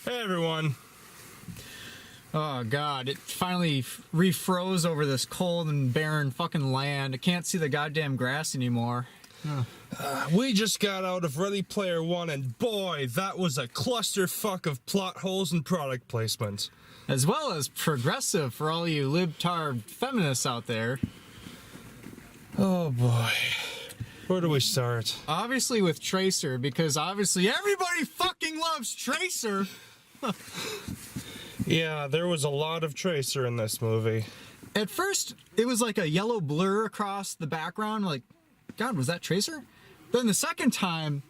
Hey everyone. Oh god, it finally refroze over this cold and barren fucking land. I can't see the goddamn grass anymore. We just got out of Ready Player One, and boy, that was a clusterfuck of plot holes and product placement. As well as progressive for all you libtard feminists out there. Oh boy. Where do we start? Obviously with Tracer, because obviously everybody fucking loves Tracer. Yeah, there was a lot of Tracer in this movie. At first, it was like a yellow blur across the background, like, God, was that Tracer? Then the second time,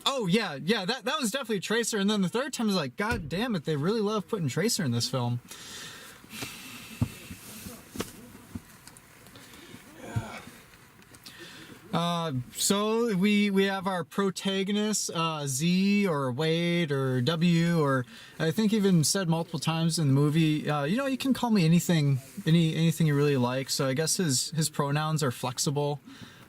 oh yeah, that was definitely Tracer, and then the third time was like, God damn it, they really love putting Tracer in this film. So we have our protagonists, Z or Wade or W, or I think even said multiple times in the movie, you can call me anything you really like. So I guess his pronouns are flexible.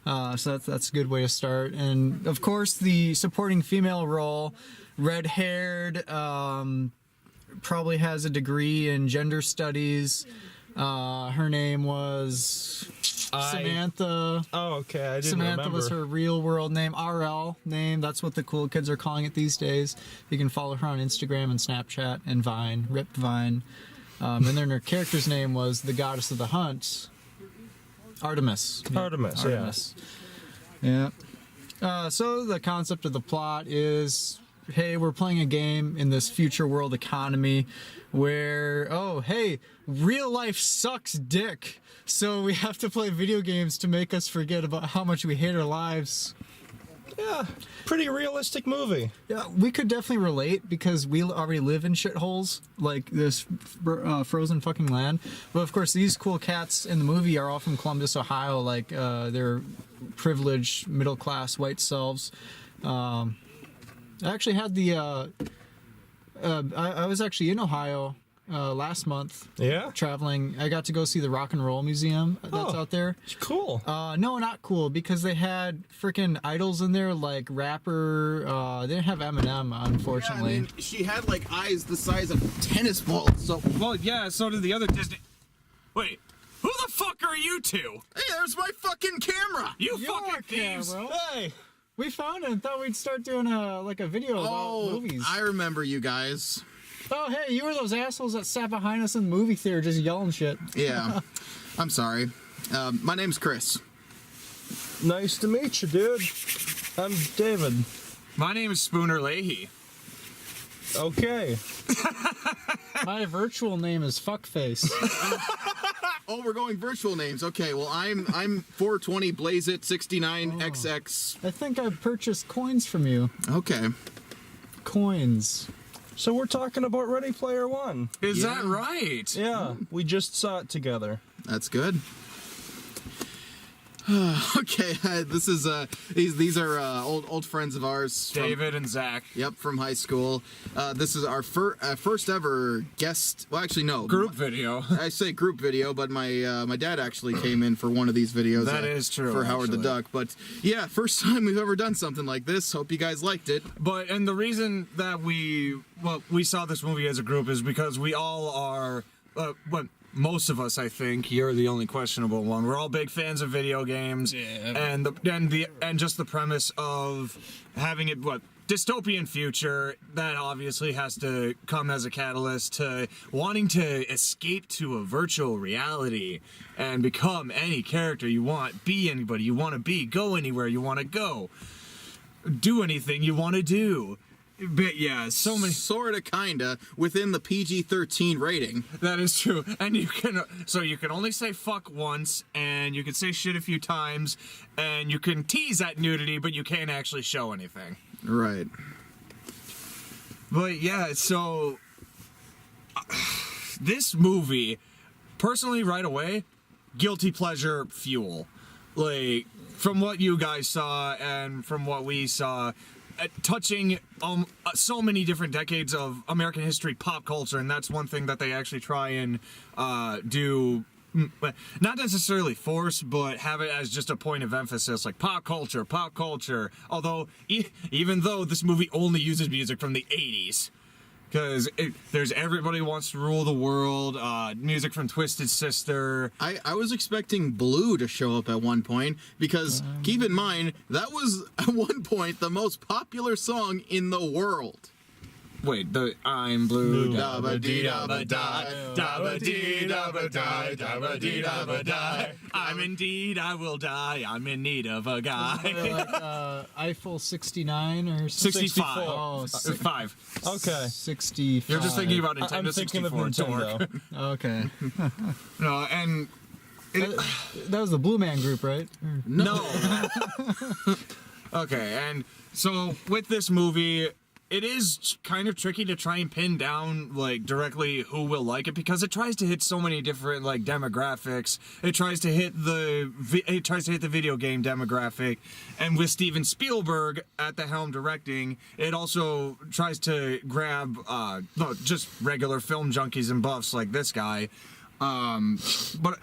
So that's a good way to start. And of course the supporting female role, red-haired, probably has a degree in gender studies. Her name was Samantha. Oh, okay, I didn't Samantha remember. was her real world name, RL name. That's what the cool kids are calling it these days. You can follow her on Instagram and Snapchat and Vine, Ripped Vine. And then her character's name was the Goddess of the Hunt, Artemis. Yeah, Artemis. Yeah. So the concept of the plot is, hey, we're playing a game in this future world economy where, oh, hey, real life sucks dick. So we have to play video games to make us forget about how much we hate our lives. Yeah, pretty realistic movie. Yeah, we could definitely relate because we already live in shitholes like this frozen fucking land. But of course, these cool cats in the movie are all from Columbus, Ohio. Like they're privileged, middle class white selves. I actually had the. I was actually in Ohio last month. Yeah? Traveling. I got to go see the Rock and Roll Museum that's out there. Cool. No, not cool, because they had freaking idols in there, like rapper. They didn't have Eminem, unfortunately. Yeah, I mean, she had like eyes the size of tennis balls. So, Well, yeah, so did the other Disney. Wait, who the fuck are you two? hey, there's my fucking camera. You Your fucking thieves! camera. Hey! We found it and thought we'd start doing a video about movies. I remember you guys. Oh, hey, you were those assholes that sat behind us in the movie theater just yelling shit. Yeah, I'm sorry. My name's Chris. Nice to meet you, dude. I'm David. My name is Spooner Leahy. Okay. My virtual name is Fuckface. Oh, we're going virtual names. Okay, well, I'm 420 Blaze It 69 XX. I think I purchased coins from you. Okay. Coins. So we're talking about Ready Player One. Is Yeah. that right? Yeah, we just saw it together. That's good. Okay, these are old friends of ours. David and Zach. Yep, from high school. This is our first ever guest. Well, actually, no. Group video. I say group video, but my dad actually came in for one of these videos. That is true, For Howard the actually. Duck. But yeah, first time we've ever done something like this. Hope you guys liked it. And the reason that we saw this movie as a group is because we all are, most of us, I think, you're the only questionable one. We're all big fans of video games, and just the premise of having it dystopian future that obviously has to come as a catalyst to wanting to escape to a virtual reality and become any character you want, be anybody you want to be, go anywhere you want to go, do anything you want to do. But yeah, so many. Sorta, kinda, within the PG-13 rating. That is true, and you can only say fuck once, and you can say shit a few times, and you can tease at nudity, but you can't actually show anything. Right. But yeah, so this movie, personally, right away, guilty pleasure fuel. Like, from what you guys saw and from what we saw, touching so many different decades of American history, pop culture, and that's one thing that they actually try and do not necessarily force, but have it as just a point of emphasis, like pop culture. Although, even though this movie only uses music from the 80s, because there's Everybody Wants to Rule the World, music from Twisted Sister. I was expecting Blue to show up at one point because keep in mind that was at one point the most popular song in the world. Wait, the I'm Blue. Da-ba-dee-da-ba-die, da-ba-dee-da-ba-die, da-ba-dee-da-ba-die. I'm indeed, I will die. I'm in need of a guy. Eiffel 69 or 65. Oh, 5. Okay. 65. You're just thinking about Nintendo I'm thinking 64 of Nintendo. Torque. Okay. No, and That was the Blue Man Group, right? no. Okay, and so with this movie, it is kind of tricky to try and pin down like directly who will like it because it tries to hit so many different like demographics. It tries to hit the video game demographic, and with Steven Spielberg at the helm directing, it also tries to grab just regular film junkies and buffs like this guy. But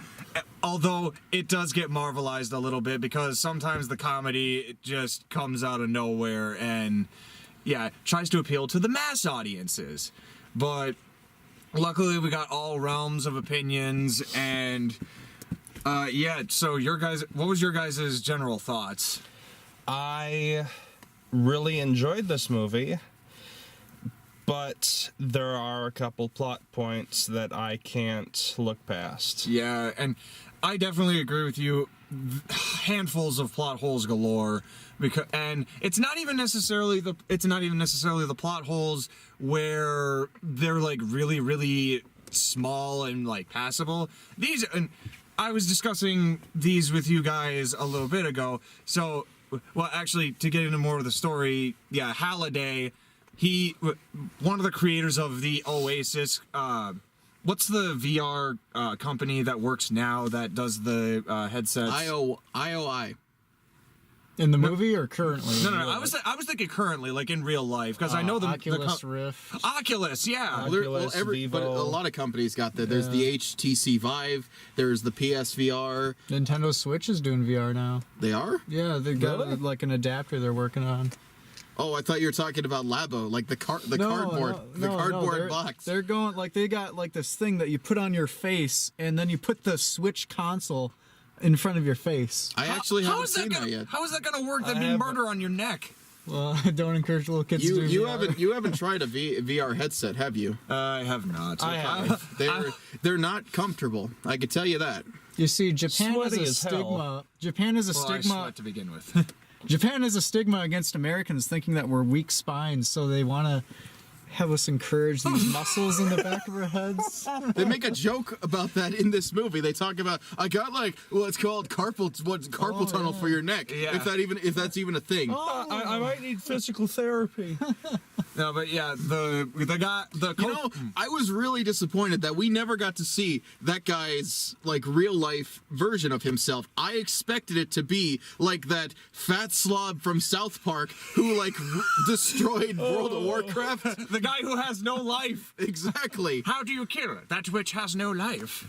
although it does get marvelized a little bit because sometimes the comedy just comes out of nowhere and tries to appeal to the mass audiences. But luckily we got all realms of opinions and so what was your guys' general thoughts? I really enjoyed this movie, but there are a couple plot points that I can't look past. Yeah, and I definitely agree with you. Handfuls of plot holes galore, and it's not even necessarily the plot holes where they're like really, really small and like passable. And I was discussing these with you guys a little bit ago. So, well, actually, to get into more of the story, Halliday. One of the creators of the Oasis, what's the VR company that works now that does the headsets? IOI. In the movie or currently? No. I was thinking currently, like in real life, because I know the Oculus Rift. Oculus, yeah. Oculus, But a Vivo. lot of companies got that. There's the HTC Vive. There's the PSVR. Nintendo Switch is doing VR now. They are? Yeah, they got Really? like an adapter they're working on. Oh, I thought you were talking about Labo, like the cardboard box. They're going like they got like this thing that you put on your face, and then you put the Switch console in front of your face. I actually haven't seen that yet. How is that gonna work? That'd be haven't. murder on your neck. Well, I don't encourage little kids to do You VR. haven't tried a VR headset, have you? I have not. I have. They're not comfortable. I can tell you that. You see, Japan Sweaty has a as hell. stigma. Japan has a Well, I stigma. sweat to begin with. Japan has a stigma against Americans thinking that we're weak spines, so they want to have us encourage these muscles in the back of our heads. They make a joke about that in this movie. They talk about I got it's called carpal tunnel for your neck. Yeah. If that's even a thing. I might need physical therapy. No, but yeah, the guy, I was really disappointed that we never got to see that guy's like real life version of himself. I expected it to be like that fat slob from South Park who like destroyed World of Warcraft. the guy who has no life. Exactly. How do you kill it? That which has no life.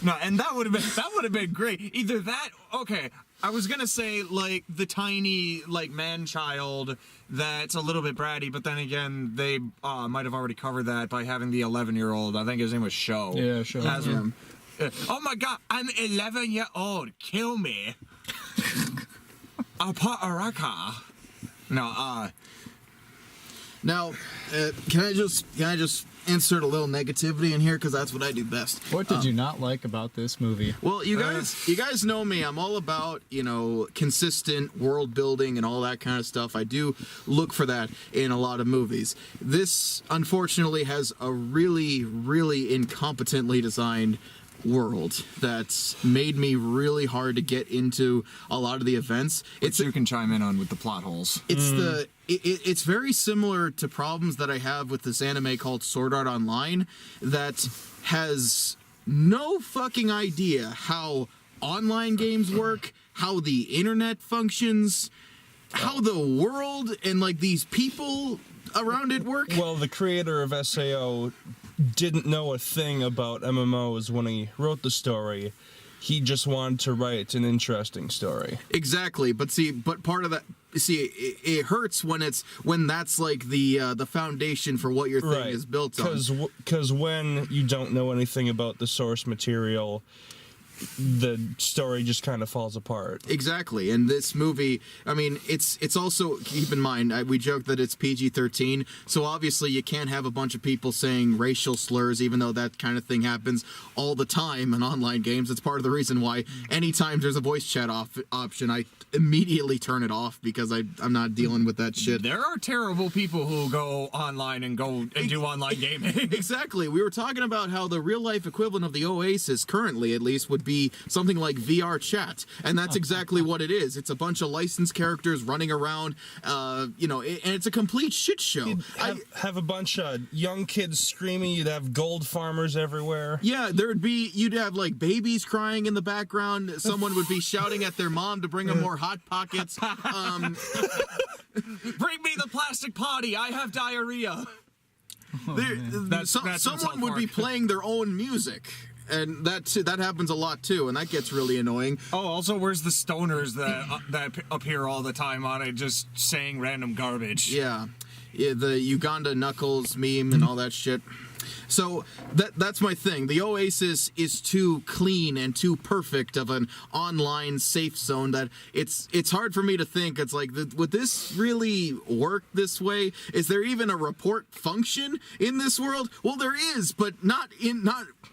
No, and that would have been great. Either that, okay. I was gonna say like the tiny like man child that's a little bit bratty, but then again they might have already covered that by having the 11-year-old. I think his name was Sho. Yeah, Sho. As Yeah. him. Oh my God, I'm 11 years old. Kill me. Aparaka. No, Now, can I just insert a little negativity in here because that's what I do best. What did you not like about this movie? Well, you guys know me. I'm all about, consistent world building and all that kind of stuff. I do look for that in a lot of movies. This, unfortunately, has a really, really incompetently designed world that's made me really hard to get into a lot of the events. it's you can chime in on with the plot holes. It's very similar to problems that I have with this anime called Sword Art Online that has no fucking idea how online games work, how the internet functions, how the world and like these people around it work. Well, the creator of SAO didn't know a thing about MMOs when he wrote the story. He just wanted to write an interesting story. Exactly, but part of that, it hurts when that's like the foundation for what your thing is built on. Because when you don't know anything about the source material, the story just kind of falls apart. Exactly, and this movie, I mean, it's also, keep in mind, we joke that it's PG-13, so obviously you can't have a bunch of people saying racial slurs, even though that kind of thing happens all the time in online games. It's part of the reason why anytime there's a voice chat option, I immediately turn it off, because I'm not dealing with that shit. There are terrible people who go online and do online gaming. Exactly. We were talking about how the real life equivalent of the Oasis, currently at least, would be something like VR chat, and that's exactly what it is. It's a bunch of licensed characters running around, and it's a complete shit show. You'd have a bunch of young kids screaming. You'd have gold farmers everywhere. Yeah, you'd have like babies crying in the background. Someone would be shouting at their mom to bring them more Hot Pockets. Bring me the plastic potty. I have diarrhea. Someone would be playing their own music. And that happens a lot too, and that gets really annoying. Oh, also, where's the stoners that appear all the time on it, just saying random garbage? Yeah, the Uganda Knuckles meme and all that shit. So that's my thing. The Oasis is too clean and too perfect of an online safe zone that it's hard for me to think. It's like, would this really work this way? Is there even a report function in this world? Well, there is, but not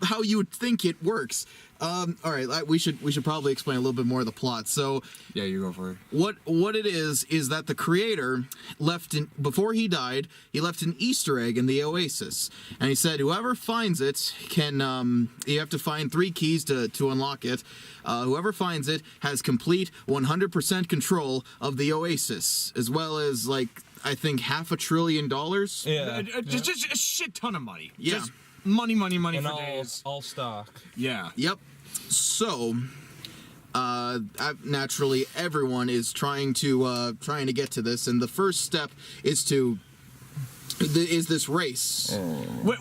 how you would think it works. All right, we should probably explain a little bit more of the plot. So yeah, you go for it. What it is that the creator before he died, he left an Easter egg in the Oasis, and he said whoever finds it can you have to find 3 keys to unlock it. Whoever finds it has complete 100% control of the Oasis, as well as like I think $500 billion. Yeah, just a shit ton of money. Yeah. Just money and for days. all stock. Yeah. Yep. So, naturally, everyone is trying to get to this, and the first step is this race.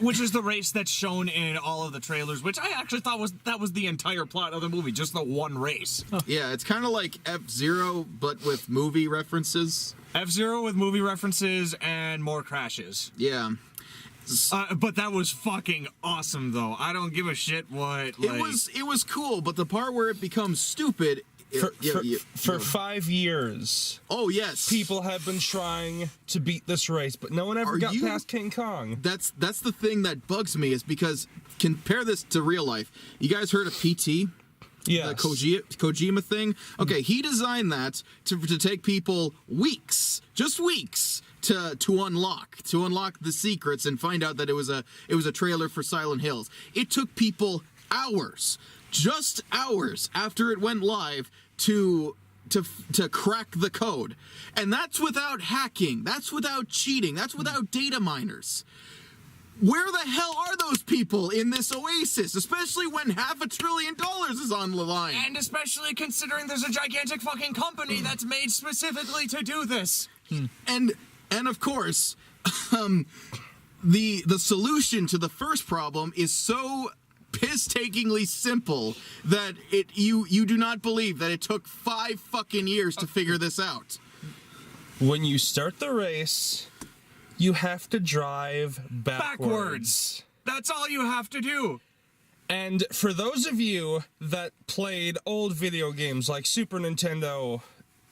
Which is the race that's shown in all of the trailers, which I actually thought was the entire plot of the movie, just the one race. Yeah, it's kind of like F-Zero, but with movie references. F-Zero with movie references and more crashes. Yeah. But that was fucking awesome, though. I don't give a shit what. It was cool, but the part where it becomes stupid. For 5 years. Oh yes. People have been trying to beat this race, but no one ever got past King Kong. That's the thing that bugs me, is because compare this to real life. You guys heard of PT? Yeah. The Kojima thing? Okay, he designed that to take people weeks, just weeks, to unlock the secrets and find out that it was a trailer for Silent Hills. It took people hours, just hours after it went live to crack the code. And that's without hacking, that's without cheating, that's without data miners. Where the hell are those people in this Oasis, especially when $500 billion is on the line? And especially considering there's a gigantic fucking company that's made specifically to do this. And of course, the solution to the first problem is so piss-takingly simple that you do not believe that it took 5 fucking years to figure this out. When you start the race, you have to drive backwards. That's all you have to do. And for those of you that played old video games like Super Nintendo,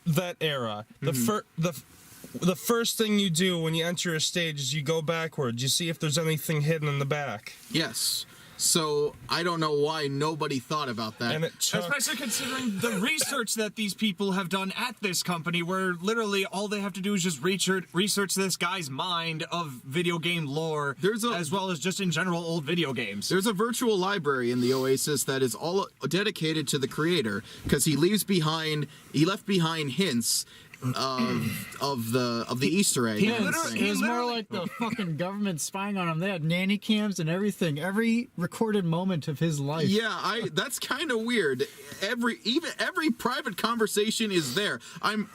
that era, the first thing you do when you enter a stage is you go backwards. You see if there's anything hidden in the back. Yes. So I don't know why nobody thought about that. And it took... Especially considering the research that these people have done at this company, where literally all they have to do is just research this guy's mind of video game lore, as well as just in general old video games. There's a virtual library in the Oasis that is all dedicated to the creator, because he left behind hints of the Easter egg. It was more like the fucking government spying on him. They had nanny cams and everything. Every recorded moment of his life. Yeah, that's kind of weird. Every private conversation is there.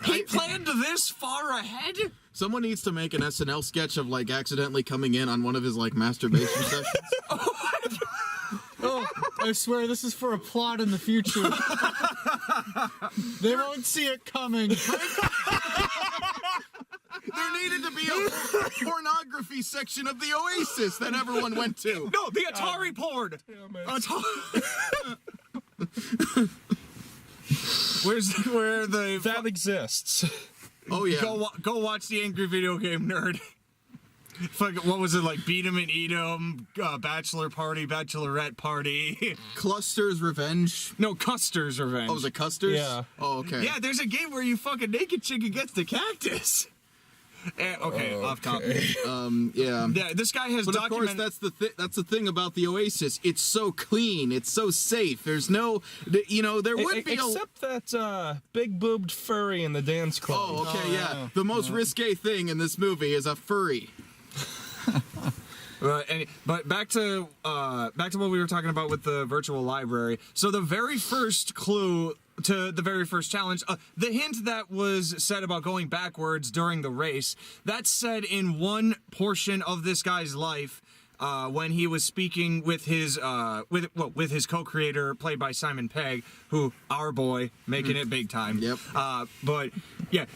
He planned this far ahead? Someone needs to make an SNL sketch of like accidentally coming in on one of his like masturbation sessions. I swear this is for a plot in the future. They won't see it coming. There needed to be a pornography section of the Oasis that everyone went to. No, the Atari porn. Where the That exists. Oh yeah. go watch the Angry Video Game Nerd. Fuck, what was it like? Beat 'em and eat 'em, bachelor party, bachelorette party. Cluster's Revenge. No, Custer's Revenge. Oh, was it Custer's? Yeah. Oh, okay. Yeah, there's a game where you fuck a naked chick against the cactus. Okay, off topic. Yeah. Yeah, this guy has But of course, documented. that's the thing about the Oasis. It's so clean. It's so safe. There's no, there would be Except that big boobed furry in the dance club. Oh, okay, yeah. The most risque thing in this movie is a furry. But back to what we were talking about with the virtual library. So the very first clue to the very first challenge, the hint that was said about going backwards during the race, that's said in one portion of this guy's life. When he was speaking with his with his co-creator, played by Simon Pegg, who our boy making it big time. Yep. But yeah,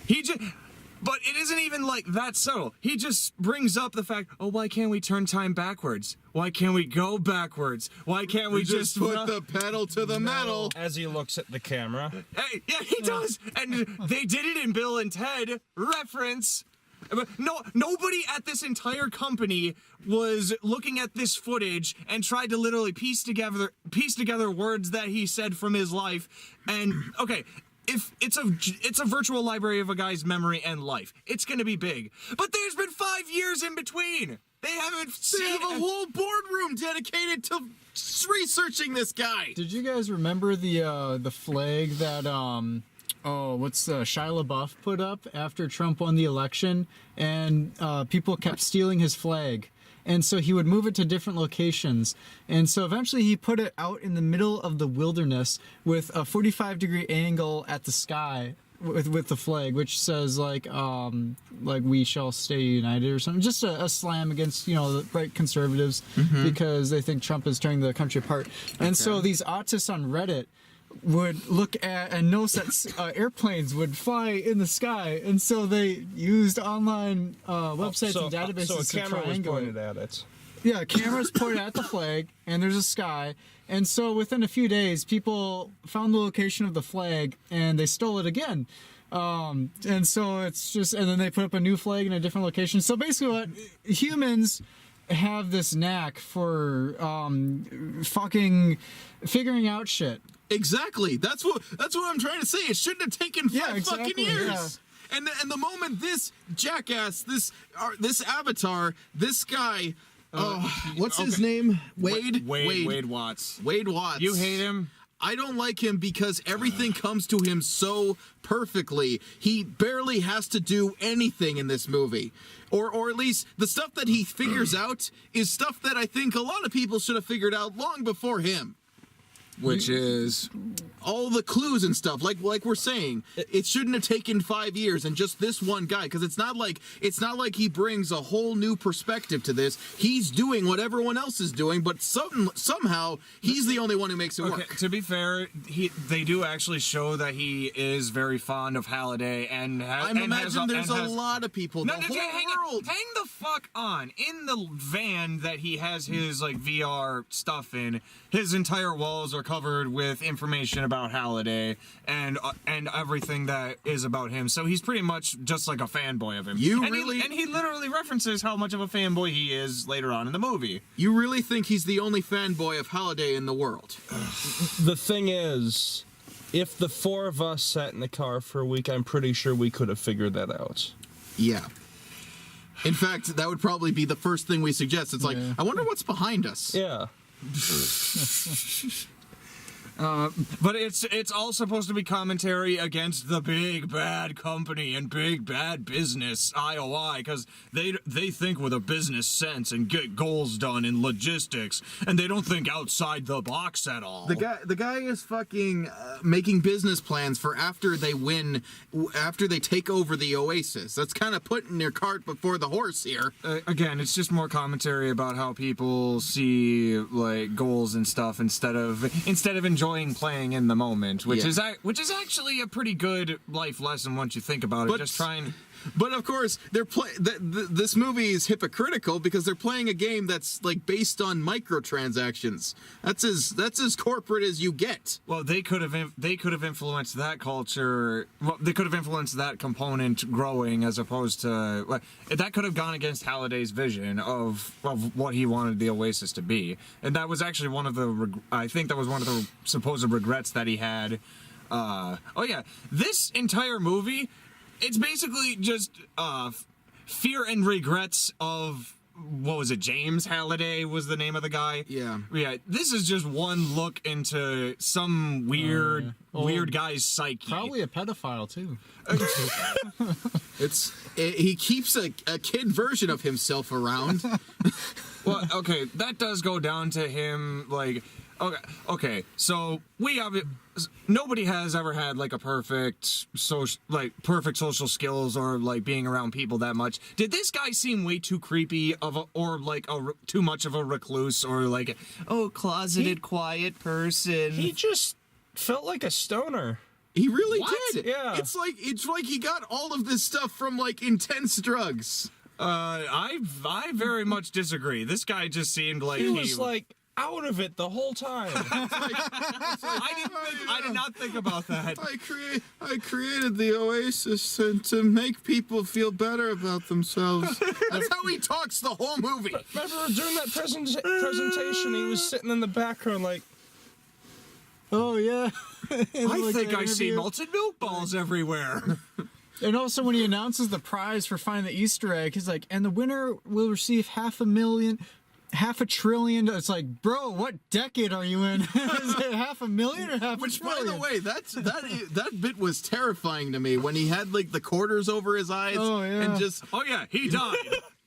But it isn't even like that subtle. He just brings up the fact, oh, why can't we turn time backwards? Why can't we go backwards? Why can't we just put the pedal to the metal? As he looks at the camera. Hey, yeah, he does. And they did it in Bill and Ted reference. But nobody at this entire company was looking at this footage and tried to literally piece together words that he said from his life. And okay, if it's a virtual library of a guy's memory and life, it's gonna be big. But there's been 5 years in between. They haven't They seen have a whole boardroom dedicated to researching this guy. Did you guys remember the flag that Shia LaBeouf put up after Trump won the election, and people kept stealing his flag, and so he would move it to different locations, and so eventually he put it out in the middle of the wilderness with a 45-degree angle at the sky with the flag, which says like "We shall stay united" or something, just a slam against the right conservatives because they think Trump is tearing the country apart. And so these autists on Reddit would look at and notice that airplanes would fly in the sky, and so they used online websites and databases so a to camera was triangulate. pointed at it. Yeah, cameras pointed at the flag, and there's a sky. And so within a few days, people found the location of the flag, and they stole it again. And so it's just, and then they put up a new flag in a different location. So basically what humans have this knack for fucking figuring out shit. Exactly. That's what I'm trying to say. It shouldn't have taken five fucking years. Yeah. And the moment this jackass, this avatar, this guy, what's his name? Wade Watts. Wade Watts. You hate him? I don't like him because everything comes to him so perfectly. He barely has to do anything in this movie. Or at least the stuff that he figures out is stuff that I think a lot of people should have figured out long before him. Which is all the clues and stuff, like we're saying, it shouldn't have taken 5 years and just this one guy, because it's not like he brings a whole new perspective to this. He's doing what everyone else is doing, but somehow he's the only one who makes it work. To be fair, they do actually show that he is very fond of Halliday, and I imagine there's a lot of people. No, the whole world. Hang the fuck on. In the van that he has his VR stuff in, his entire walls are covered with information about Halliday and everything that is about him. So he's pretty much just like a fanboy of him. He literally references how much of a fanboy he is later on in the movie. You really think he's the only fanboy of Halliday in the world? The thing is, if the four of us sat in the car for a week, I'm pretty sure we could have figured that out. Yeah. In fact, that would probably be the first thing we suggest. It's like, I wonder what's behind us. Yeah. But it's all supposed to be commentary against the big bad company and big bad business, IOI, because they think with a business sense and get goals done in logistics, and they don't think outside the box at all. The guy is fucking making business plans for after they win, after they take over the Oasis. That's kind of putting their cart before the horse here. Again, it's just more commentary about how people see like goals and stuff instead of enjoying playing in the moment, which is actually a pretty good life lesson once you think about it. Just trying. But of course, this movie is hypocritical because they're playing a game that's like based on microtransactions. That's as corporate as you get. Well, they could have influenced that culture. Well, they could have influenced that component growing as opposed to like that could have gone against Halliday's vision of what he wanted the Oasis to be, and that was actually one of the supposed regrets that he had. This entire movie. It's basically just fear and regrets of, what was it, James Halliday was the name of the guy? Yeah. Yeah, this is just one look into some weird guy's psyche. Probably a pedophile, too. He keeps a kid version of himself around. Well, okay, that does go down to him, like... Okay. So nobody has ever had like a perfect social skills or like being around people that much. Did this guy seem way too creepy too much of a recluse or like closeted quiet person? He just felt like a stoner. He really did. Yeah. It's like he got all of this stuff from like intense drugs. I very much disagree. This guy just seemed like he was like out of it the whole time. I did not think about that. I created the Oasis to make people feel better about themselves. That's how he talks the whole movie. Remember during that presentation, he was sitting in the background like, oh yeah. I think I see malted milk balls everywhere. And also when he announces the prize for finding the Easter egg, he's like, and the winner will receive $500,000. $500 billion. It's like, bro, what decade are you in? Is it $500,000 or $500 Which, billion? by the way, that bit was terrifying to me when he had like the quarters over his eyes. Oh, yeah. And just He died.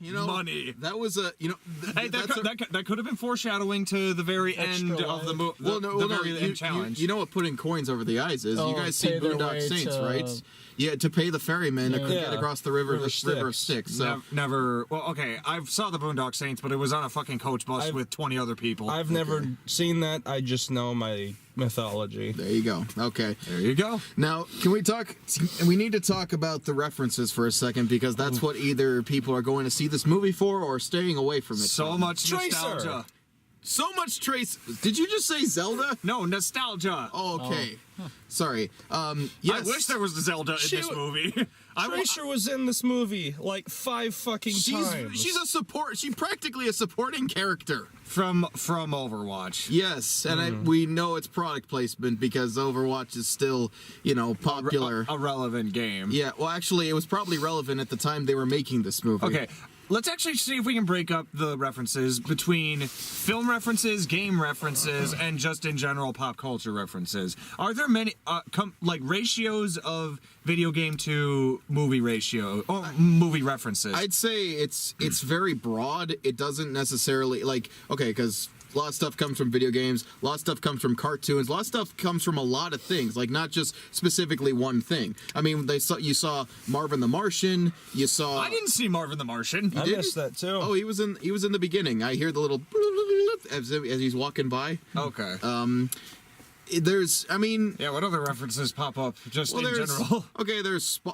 money. That was a Hey, that could have been foreshadowing to the very end of the movie. The end challenge. You know what putting coins over the eyes is? You guys see pay their Boondock way Saints, to- right? Yeah, to pay the ferryman to get across the river River Styx. So Never. Well, okay. I saw the Boondock Saints, but it was on a fucking coach bus with 20 other people. I've never seen that. I just know my mythology. there you go. Okay. There you go. Now, can we talk? We need to talk about the references for a second because that's what either people are going to see this movie for or staying away from it. So much Tracer. nostalgia. So much trace. Did you just say Zelda? No, nostalgia. Oh, okay. Sorry. Yes. I wish there was a Zelda in this movie. Tracer was in this movie like 5 fucking times. She's a support. She's practically a supporting character. From Overwatch. Yes, and we know it's product placement because Overwatch is still, popular. A relevant game. Yeah. Well, actually, it was probably relevant at the time they were making this movie. Okay. Let's actually see if we can break up the references between film references, game references, and just in general pop culture references. Are there many ratios of video game to movie ratio or movie references? I'd say it's very broad. It doesn't necessarily because a lot of stuff comes from video games, a lot of stuff comes from cartoons, a lot of stuff comes from a lot of things, like not just specifically one thing. I mean, you saw Marvin the Martian, you saw... I didn't see Marvin the Martian. I missed that too. Oh, he was in the beginning. I hear the little as he's walking by. Okay. Yeah, what other references pop up just in there's general? Okay,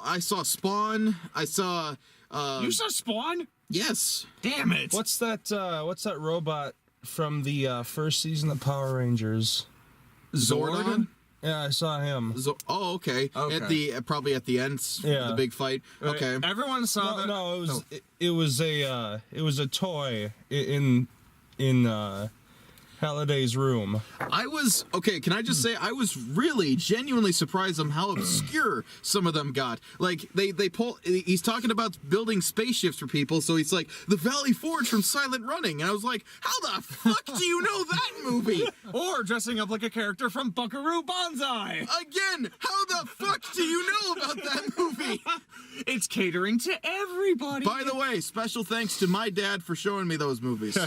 I saw Spawn. I saw You saw Spawn? yes. Damn it. What's that robot from the first season of Power Rangers? Zordon? Yeah, I saw him. Okay. Okay. Probably at the end, the big fight. Okay. Everyone saw that. It was a toy in Halliday's room. I was okay. Can I just say I was really genuinely surprised on how obscure some of them got. Like they pull. He's talking about building spaceships for people, so he's like the Valley Forge from Silent Running, and I was like, how the fuck do you know that movie? Or dressing up like a character from Buckaroo Banzai. Again, how the fuck do you know about that movie? It's catering to everybody. By the way, special thanks to my dad for showing me those movies.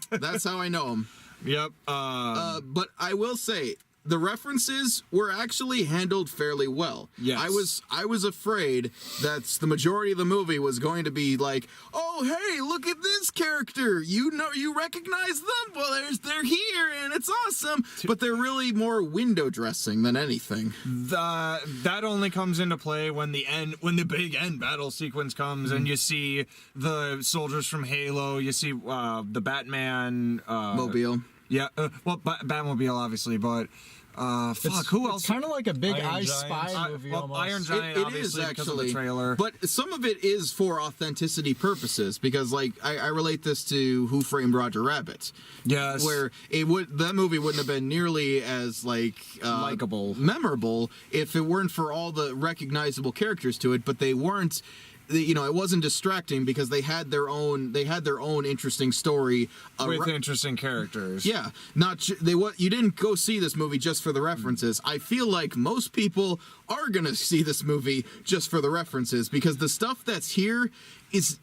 That's how I know them. Yep. But I will say the references were actually handled fairly well. Yes. I was afraid that the majority of the movie was going to be like, oh hey, look at this character. You recognize them? Well, they're here and it's awesome. But they're really more window dressing than anything. That only comes into play when the big end battle sequence comes and you see the soldiers from Halo. You see the Batman Mobile. Yeah, Batmobile obviously, but who else? It's kind of like a big Iron I Giant. Spy movie almost. Iron Giant, It is obviously, because of actually the trailer. but some of it is for authenticity purposes because, like, I relate this to Who Framed Roger Rabbit. Yes. Where that movie wouldn't have been nearly as Likeable. memorable if it weren't for all the recognizable characters to it, but they weren't. It wasn't distracting because they had their own interesting story with interesting characters. Yeah, you didn't go see this movie just for the references. I feel like most people are gonna see this movie just for the references because the stuff that's here is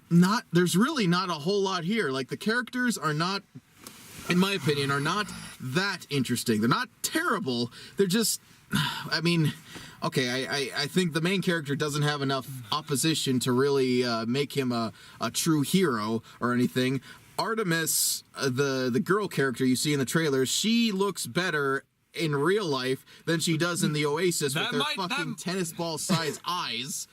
not. There's really not a whole lot here. Like the characters are not, in my opinion, are not that interesting. They're not terrible. They're just, I mean. Okay, I think the main character doesn't have enough opposition to really make him a true hero or anything. Artemis, the girl character you see in the trailers, she looks better in real life than she does in the Oasis with her fucking tennis ball size eyes.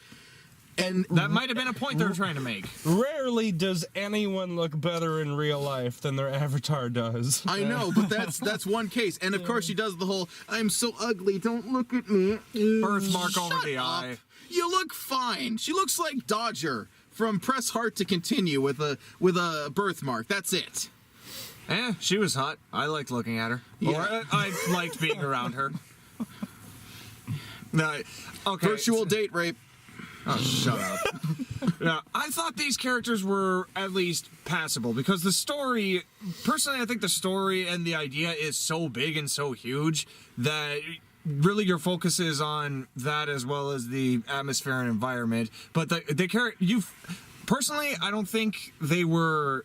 And That might have been a point they were trying to make. Rarely does anyone look better in real life than their avatar does. I know, but that's one case. And of course she does the whole "I'm so ugly, don't look at me" Birthmark over the up. eye. You look fine. She looks like Dodger from Press Heart to Continue with a birthmark. That's it. She was hot. I liked looking at her. Yeah. Or I liked being around her. No, okay. Virtual date rape. Oh, shut up. Yeah, I thought these characters were at least passable because the story, personally, I think the story and the idea is so big and so huge that really your focus is on that as well as the atmosphere and environment. But personally, I don't think they were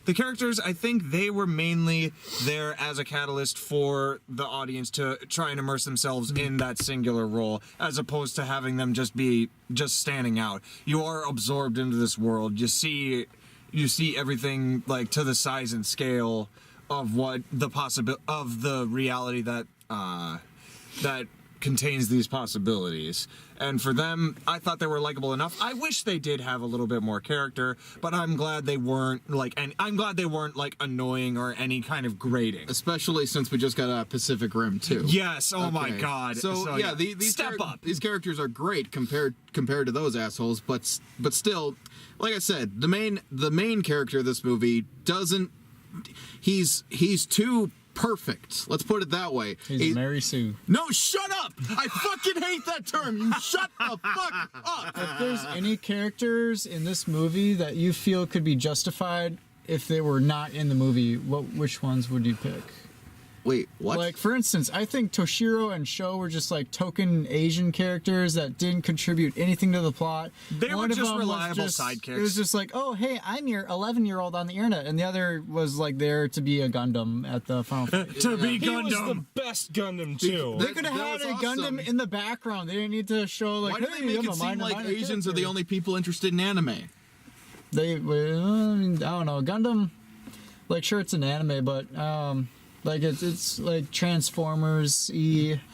the characters. I think they were mainly there as a catalyst for the audience to try and immerse themselves in that singular role, as opposed to having them just standing out. You are absorbed into this world. You see everything like to the size and scale of what the of the reality that that contains these possibilities. And for them, I thought they were likable enough. I wish they did have a little bit more character, but I'm glad they weren't annoying or any kind of grating. Especially since we just got a Pacific Rim too. Yes. Oh my God. So yeah, these step up. These characters are great compared to those assholes, but still, like I said, the main character of this movie doesn't. He's too perfect. Let's put it that way. He's Mary Sue. No, shut up! I fucking hate that term. You shut the fuck up. If there's any characters in this movie that you feel could be justified if they were not in the movie, which ones would you pick? Wait, what? Like, for instance, I think Toshiro and Sho were just like token Asian characters that didn't contribute anything to the plot. They were just reliable sidekicks. It was just like, oh, hey, I'm your 11-year-old on the internet. And the other was like there to be a Gundam at the Final Fantasy. To be He was the Gundam. best Gundam too. They could have That had was a awesome. Gundam in the background. They didn't need to show like, Why do hey, they make I'm it a seem minor like Asians are the character. only people interested in anime? I mean, I don't know. Gundam, like, sure, it's an anime, but like it's like Transformers. I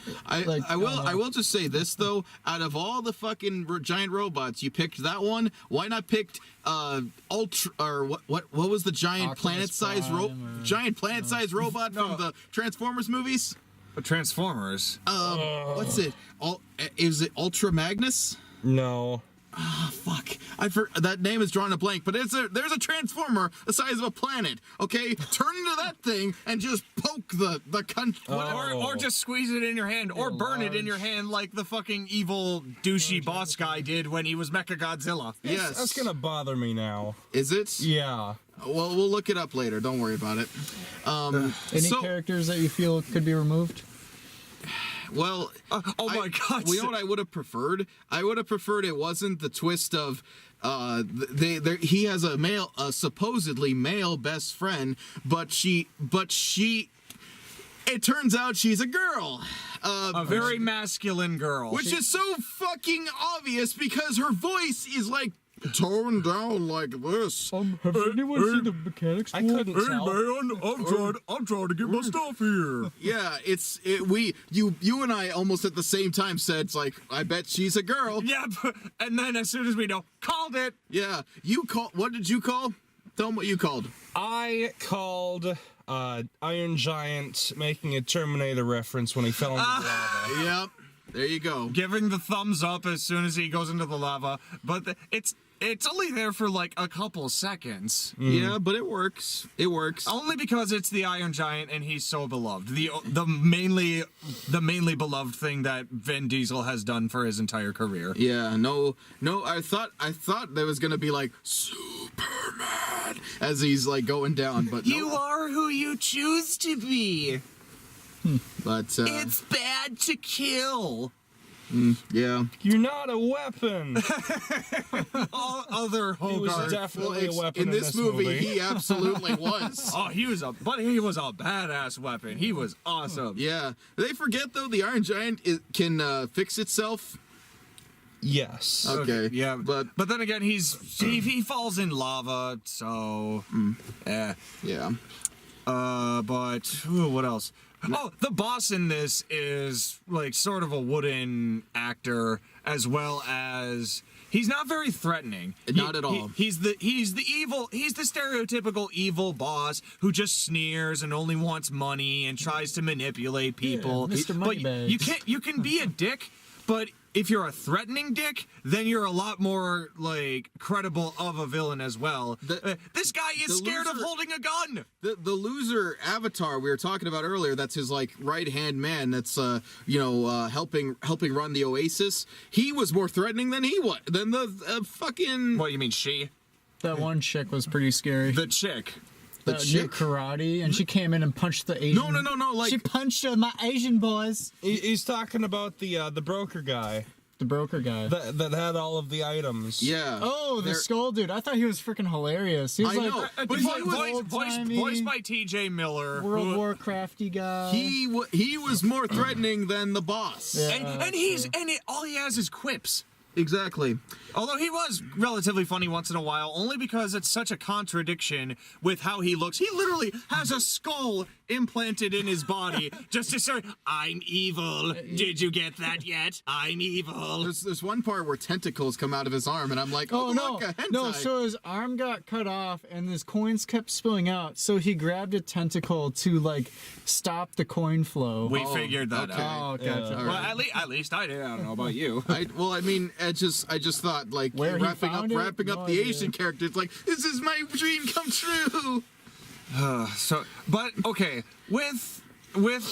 will just say this though. Out of all the fucking giant robots, you picked that one. Why not pick Ultra or what was the giant Optimus planet-sized robot from the Transformers movies? Transformers. What's it? Is it Ultra Magnus? No. Fuck. That name is drawing a blank, but there's a transformer the size of a planet. Okay, turn into that thing and just poke the Or just squeeze it in your hand, or burn it in your hand like the fucking evil douchey boss guy did when he was Mechagodzilla. Yes. That's gonna bother me now. Is it? Yeah. Well, we'll look it up later. Don't worry about it. Any so, characters that you feel could be removed? well, Oh my god. you know what I would have preferred? I would have preferred it wasn't the twist of he has a supposedly male best friend, but she it turns out she's a girl. A very masculine girl. Which is so fucking obvious because her voice is like toned down like this. Have anyone seen the mechanics? I couldn't tell. man, I'm trying to get my stuff here. Yeah, you and I almost at the same time said it's like, I bet she's a girl. Yeah, and then as soon as we know, called it. Yeah, what did you call? Tell them what you called. I called Iron Giant making a Terminator reference when he fell into the lava. Yep, there you go. Giving the thumbs up as soon as he goes into the lava, but it's only there for like a couple seconds. Yeah, but it works. It works. Only because it's the Iron Giant and he's so beloved. The mainly beloved thing that Vin Diesel has done for his entire career. Yeah, no. I thought there was gonna be like Superman as he's like going down, but no. You are who you choose to be. But It's bad to kill. yeah. You're not a weapon. All other He was Hogarth. definitely a weapon in this movie, he absolutely was. Oh, he was a badass weapon. He was awesome. Yeah. They forget though the Iron Giant can fix itself. Yes. Okay. Yeah, But but then again, he falls in lava, so yeah. But what else? Oh, the boss in this is like sort of a wooden actor, as well as he's not very threatening. Not at all. He's the stereotypical evil boss who just sneers and only wants money and tries to manipulate people. Mr. But Moneybags. you can be a dick, but if you're a threatening dick, then you're a lot more like credible of a villain as well. This guy is scared of holding a gun. The loser Avatar we were talking about earlier, that's his like right hand man that's helping run the Oasis. He was more threatening than the fucking What, you mean she? That one chick was pretty scary. The chick. the Knew chick. karate, and she came in and punched the Asian. No. Like she punched my Asian boys. He's talking about the broker guy The broker guy. that had all of the items. yeah. Oh, the They're- skull dude. I thought he was freaking hilarious. He was I like know, but he he was was Voiced by T.J. Miller. World who- Warcrafty guy. He was more threatening than the boss. Yeah. all he has is quips. Exactly. Although he was relatively funny once in a while, only because it's such a contradiction with how he looks. He literally has a skull implanted in his body just to say, "I'm evil. Did you get that yet? I'm evil." There's one part where tentacles come out of his arm, and I'm like, Oh no, look, a hentai. no! So his arm got cut off, and his coins kept spilling out. So he grabbed a tentacle to like stop the coin flow. We figured that okay. out. Oh, gotcha. All Well, right. at least I did. I don't know about you. I just thought like Where he wrapping found it? up No the idea. Asian characters, like this is my dream come true. So, but okay, with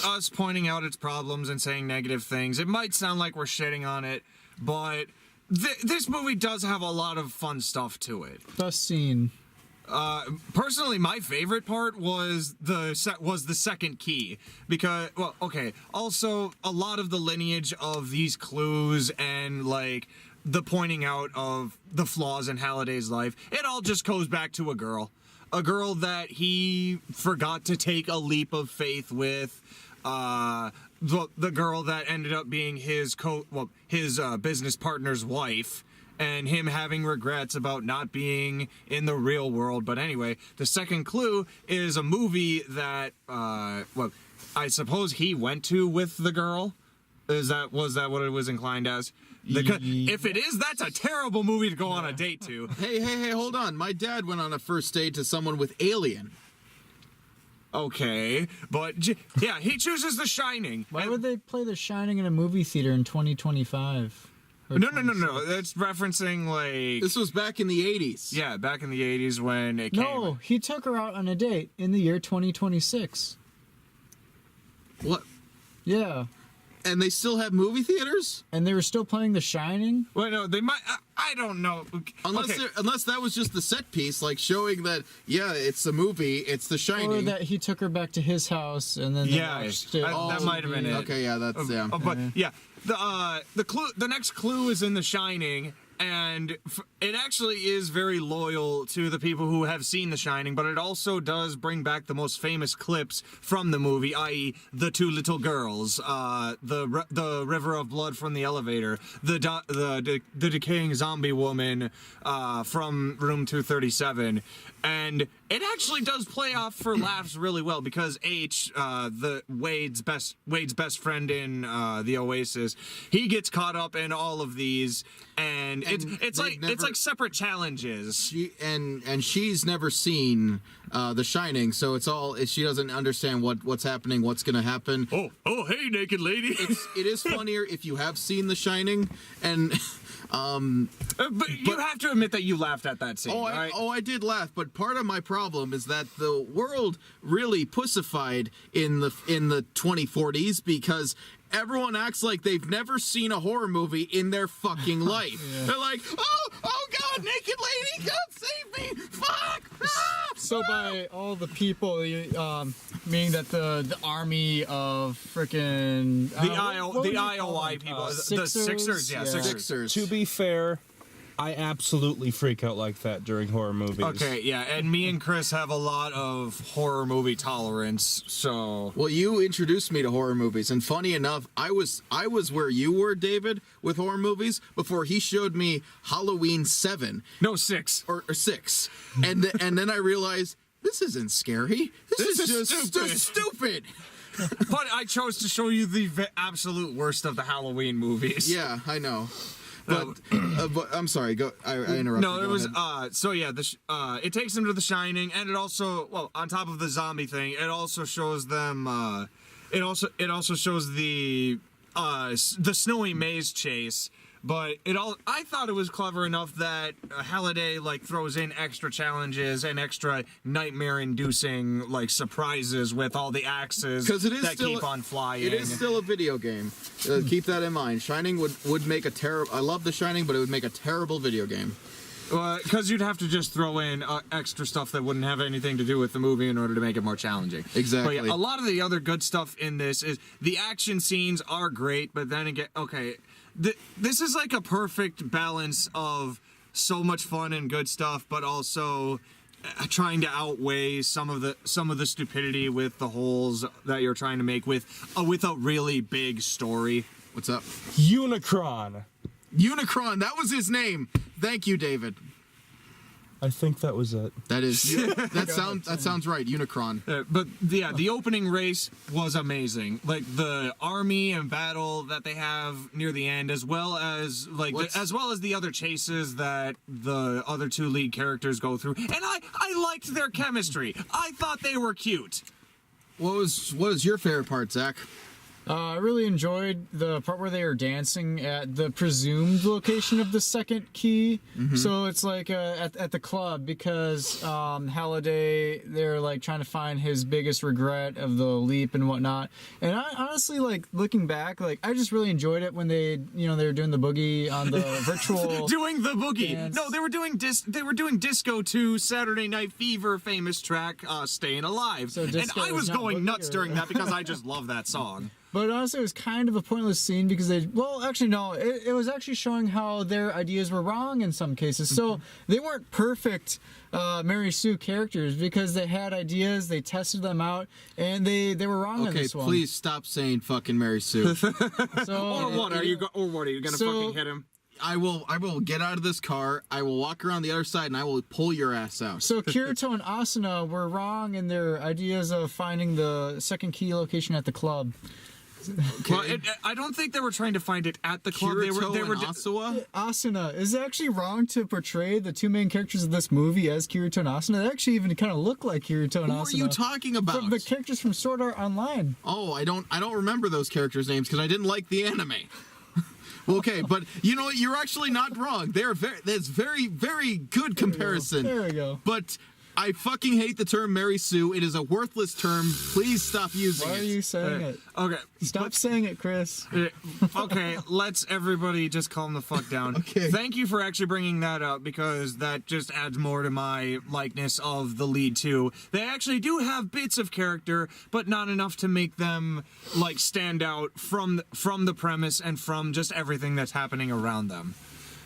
us pointing out its problems and saying negative things, it might sound like we're shitting on it, but this movie does have a lot of fun stuff to it. Best scene. Personally, my favorite part was the second key because, well, okay. Also, a lot of the lineage of these clues and like the pointing out of the flaws in Halliday's life, it all just goes back to a girl that he forgot to take a leap of faith with. The girl that ended up being his business partner's wife. And him having regrets about not being in the real world. But anyway, the second clue is a movie that, I suppose he went to with the girl. Was that what it was inclined as? If it is, that's a terrible movie to go on a date to. Hey, hold on. My dad went on a first date to someone with Alien. Okay, but yeah, he chooses The Shining. Why would they play The Shining in a movie theater in 2025? Or No. That's referencing like This was back in the 80s. yeah, back in the 80s when it came. No, he took her out on a date in the year 2026. What? Yeah. And they still have movie theaters? And they were still playing The Shining. Well, no, they might. I don't know. Unless Okay. unless that was just the set piece, like showing that, yeah, it's a movie, it's The Or Shining. that he took her back to his house and then they Yeah, watched it. that might have been it. Okay, yeah, that's, yeah. But yeah, the next clue is in The Shining, and it actually is very loyal to the people who have seen The Shining, but it also does bring back the most famous clips from the movie, i.e., the two little girls, the river of blood from the elevator, the decaying zombie woman from room 237, and it actually does play off for laughs really well because Wade's best friend in the Oasis, he gets caught up in all of these, and it's like separate challenges. And she's never seen The Shining, so she doesn't understand what's happening, what's gonna happen. Oh, hey, naked lady. It is funnier if you have seen The Shining, and but you have to admit that you laughed at that scene, right? I did laugh, but part of my problem is that the world really pussified in the 2040s because everyone acts like they've never seen a horror movie in their fucking life. Yeah. They're like, oh god, naked lady, God save me, fuck! So by all the people, meaning that the army of frickin' The IOI people, the Sixers, yeah, Sixers. To be fair, I absolutely freak out like that during horror movies. Okay, yeah, and me and Chris have a lot of horror movie tolerance, so... Well, you introduced me to horror movies, and funny enough, I was where you were, David, with horror movies before he showed me Halloween 7. No, 6. Or 6. And then I realized, this isn't scary. This is just stupid. But I chose to show you the absolute worst of the Halloween movies. Yeah, I know. But I'm sorry. Go. I interrupted. No, it was. So yeah, it takes them to The Shining, and it also, well, on top of the zombie thing, it also shows them. It also shows the snowy maze chase. But I thought it was clever enough that Halliday like throws in extra challenges and extra nightmare-inducing like surprises with all the axes that keep on flying. It is still a video game. Keep that in mind. Shining would make a terrible. I love The Shining, but it would make a terrible video game. Because you'd have to just throw in extra stuff that wouldn't have anything to do with the movie in order to make it more challenging. Exactly. But yeah, a lot of the other good stuff in this is the action scenes are great, but then again, okay, this is like a perfect balance of so much fun and good stuff, but also trying to outweigh some of the stupidity with the holes that you're trying to make with a really big story. What's up? Unicron. Unicron, that was his name. Thank you, David. I think that was it. That is that sounds right, Unicron. But yeah, the opening race was amazing. Like the army and battle that they have near the end, as well as the other chases that the other two lead characters go through. And I liked their chemistry. I thought they were cute. What was your favorite part, Zach? I really enjoyed the part where they were dancing at the presumed location of the second key. Mm-hmm. So it's like at the club because Halliday, they're like trying to find his biggest regret of the leap and whatnot. And I honestly, like looking back, like I just really enjoyed it when they were doing the boogie on the virtual doing the boogie. dance. No, they were doing Disco 2 Saturday Night Fever famous track Staying Alive. So and disco I was is not going boogie, nuts or- during that because I just love that song. But honestly, it was kind of a pointless scene because it was actually showing how their ideas were wrong in some cases. So they weren't perfect Mary Sue characters because they had ideas, they tested them out, and they were wrong on this one. Okay, please stop saying fucking Mary Sue. So, Or what are you gonna fucking hit him? I will get out of this car, I will walk around the other side, and I will pull your ass out. So Kirito and Asuna were wrong in their ideas of finding the second key location at the club. Okay. Well, I don't think they were trying to find it at the club. Kirito They were and Asuna? Asuna, is it actually wrong to portray the two main characters of this movie as Kirito and Asuna? They actually even kind of look like Kirito and Who Asuna. are you talking about? From the characters from Sword Art Online. Oh, I don't remember those characters' names because I didn't like the anime. Okay, but you know what? You're actually not wrong. That's very, very good comparison. There we go. But I fucking hate the term Mary Sue. It is a worthless term. Please stop using Why it. are you saying it? Okay. Stop saying it, Chris. Okay, let's everybody just calm the fuck down. Okay. Thank you for actually bringing that up because that just adds more to my likeness of the lead too. They actually do have bits of character, but not enough to make them like stand out from the premise and from just everything that's happening around them.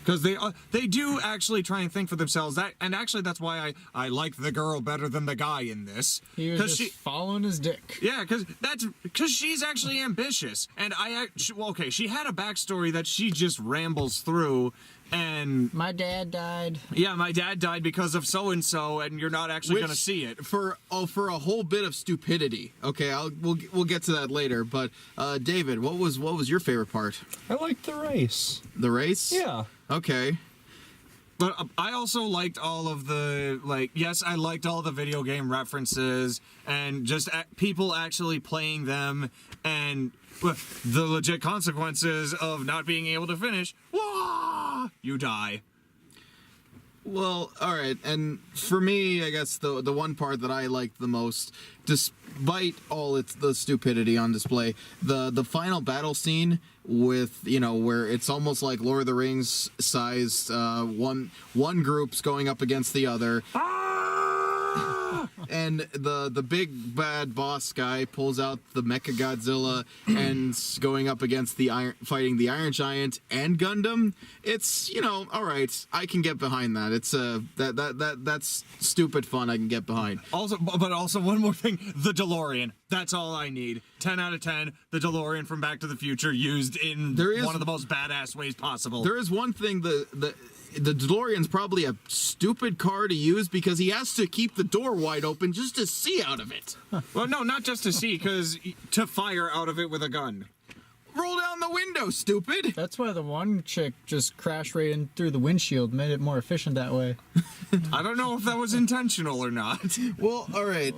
Because they do actually try and think for themselves. And actually that's why I like the girl better than the guy in this. He was just following his dick. Yeah, because she's actually ambitious, and she had a backstory that she just rambles through, and My dad died. yeah, my dad died because of so and so, and you're not actually gonna see it. for a whole bit of stupidity. Okay, we'll get to that later. But David, what was your favorite part? I like the race. The race? Yeah. Okay. But I also liked all of the yes, I liked all the video game references and just people actually playing them and the legit consequences of not being able to finish. Wah! You die. Well, all right, and for me, I guess the one part that I liked the most, despite all the stupidity on display, the final battle scene with where it's almost like Lord of the Rings sized, one group's going up against the other. And the big bad boss guy pulls out the Mecha Godzilla and going up against fighting the Iron Giant and Gundam. It's all right. I can get behind that. It's that's stupid fun. I can get behind. Also, but also one more thing: the DeLorean. That's all I need. 10 out of 10. The DeLorean from Back to the Future used in one of the most badass ways possible. There is one thing the DeLorean's probably a stupid car to use because he has to keep the door wide open just to see out of it. Well, no, not just to see, because to fire out of it with a gun. Roll down the window, stupid. That's why the one chick just crashed right in through the windshield, made it more efficient that way. I don't know if that was intentional or not. Well, all right.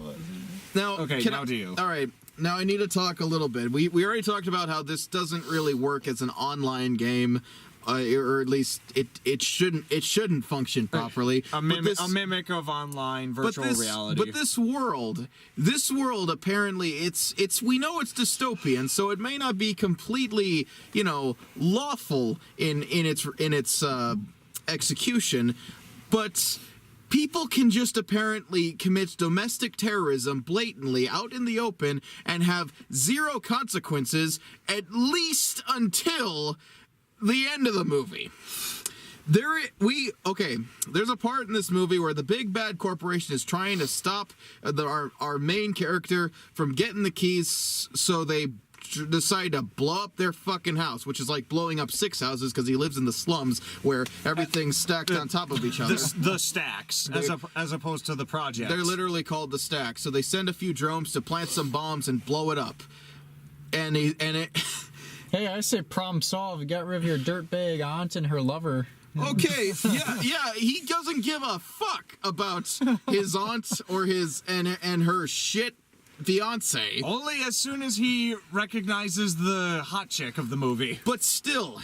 Now, Okay, now do you. All right. Now I need to talk a little bit. We already talked about how this doesn't really work as an online game. Or at least it shouldn't function properly. A mimic of online virtual reality. But this world apparently it's we know it's dystopian, so it may not be completely lawful in its execution, but people can just apparently commit domestic terrorism blatantly out in the open and have zero consequences, at least until the end of the movie. There's a part in this movie where the big bad corporation is trying to stop our main character from getting the keys, so they decide to blow up their fucking house, which is like blowing up 6 houses because he lives in the slums where everything's stacked on top of each other. The stacks, as opposed to the projects. They're literally called the stacks. So they send a few drones to plant some bombs and blow it up. And it Hey, I say problem solved. You got rid of your dirtbag aunt and her lover. Okay, yeah, he doesn't give a fuck about his aunt or and her shit fiance. Only as soon as he recognizes the hot chick of the movie. But still,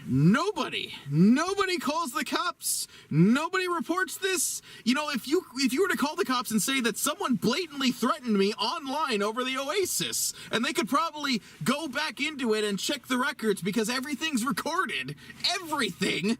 nobody calls the cops. Nobody reports this. If you were to call the cops and say that someone blatantly threatened me online over the Oasis, and they could probably go back into it and check the records because everything's recorded. Everything.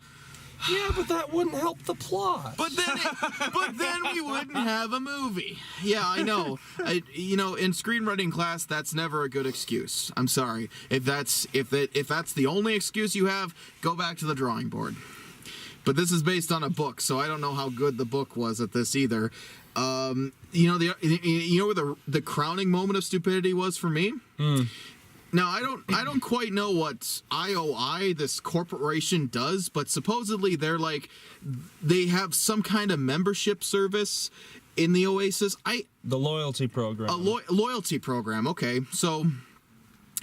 Yeah, but that wouldn't help the plot. But then we wouldn't have a movie. Yeah, I know. In screenwriting class, that's never a good excuse. I'm sorry. If that's the only excuse you have, go back to the drawing board. But this is based on a book, so I don't know how good the book was at this either. Where the crowning moment of stupidity was for me? Now, I don't quite know what IOI, this corporation, does, but supposedly they have some kind of membership service in the Oasis. The loyalty program. A loyalty program, okay. So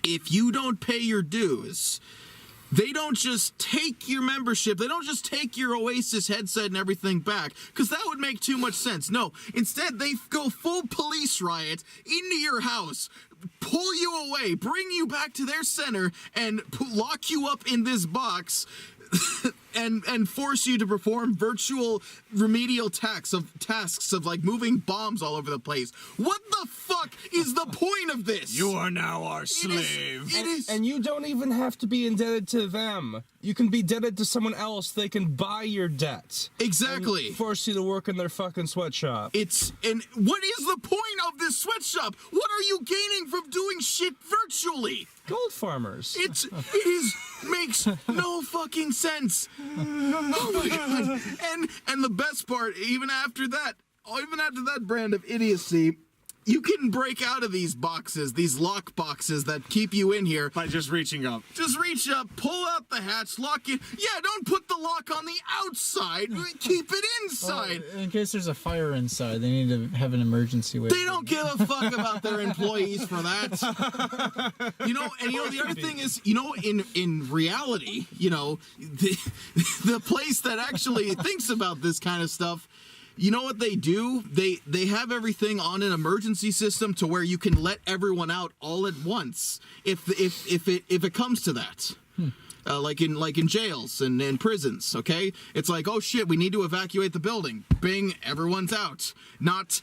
if you don't pay your dues, they don't just take your membership, they don't just take your Oasis headset and everything back, because that would make too much sense. No, instead they go full police riot into your house, pull you away, bring you back to their center, and lock you up in this box. And force you to perform virtual remedial tasks of like moving bombs all over the place. What the fuck is the point of this? You are now our slave. It is. And you don't even have to be indebted to them. You can be indebted to someone else. They can buy your debt. Exactly. And force you to work in their fucking sweatshop. And what is the point of this sweatshop? What are you gaining from doing shit virtually? Gold farmers. Makes no fucking sense. Oh my god. And the best part, even after that brand of idiocy, you can break out of these boxes, these lock boxes that keep you in here. By just reaching up. Just reach up, pull out the hatch, lock it. Yeah, don't put the lock on the outside. Keep it inside. Well, in case there's a fire inside, they need to have an emergency way. They don't give a fuck about their employees for that. The other thing is, in reality, the place that actually thinks about this kind of stuff, you know what they do? They have everything on an emergency system to where you can let everyone out all at once if it comes to that. Like in jails and prisons, okay? It's like, oh shit, we need to evacuate the building. Bing, everyone's out. Not.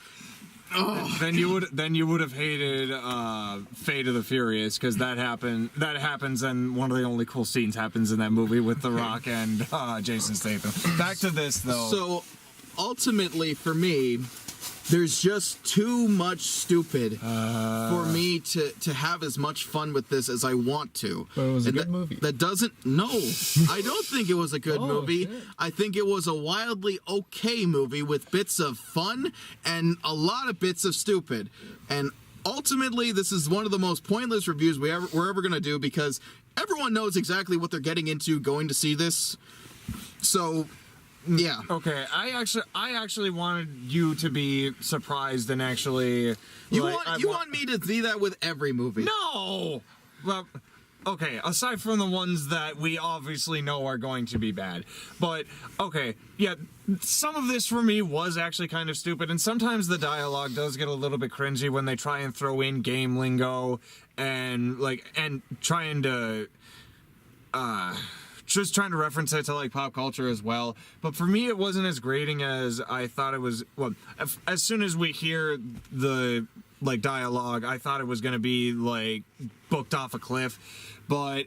Oh, then you would have hated Fate of the Furious, because that happens, and one of the only cool scenes happens in that movie with The Rock and Jason Statham. Back to this though. So ultimately, for me, there's just too much stupid for me to have as much fun with this as I want to. But it was a good movie. That doesn't. No, I don't think it was a good movie. Shit. I think it was a wildly okay movie with bits of fun and a lot of bits of stupid. And ultimately, this is one of the most pointless reviews we're ever going to do, because everyone knows exactly what they're getting into going to see this. So. Yeah. Okay, I actually wanted you to be surprised and actually. You want me to see that with every movie? No. Well, okay. Aside from the ones that we obviously know are going to be bad, but okay, yeah. Some of this for me was actually kind of stupid, and sometimes the dialogue does get a little bit cringy when they try and throw in game lingo and trying to. Just trying to reference it to like pop culture as well, but for me it wasn't as grating as I thought it was. Well, as soon as we hear the like dialogue, I thought it was gonna be like booked off a cliff. But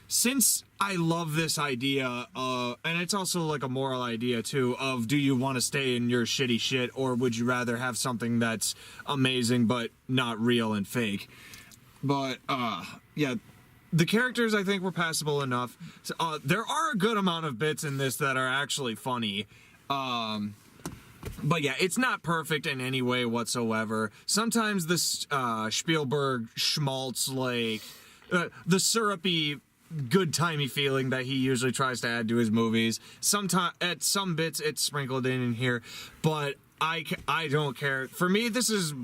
since I love this idea, and it's also like a moral idea too, of do you want to stay in your shitty shit, or would you rather have something that's amazing but not real and fake? But yeah. The characters, I think, were passable enough. So, there are a good amount of bits in this that are actually funny. But yeah, it's not perfect in any way whatsoever. Sometimes this Spielberg schmaltz, like, the syrupy, good-timey feeling that he usually tries to add to his movies. Sometimes, at some bits, it's sprinkled in here. But I don't care. For me, this is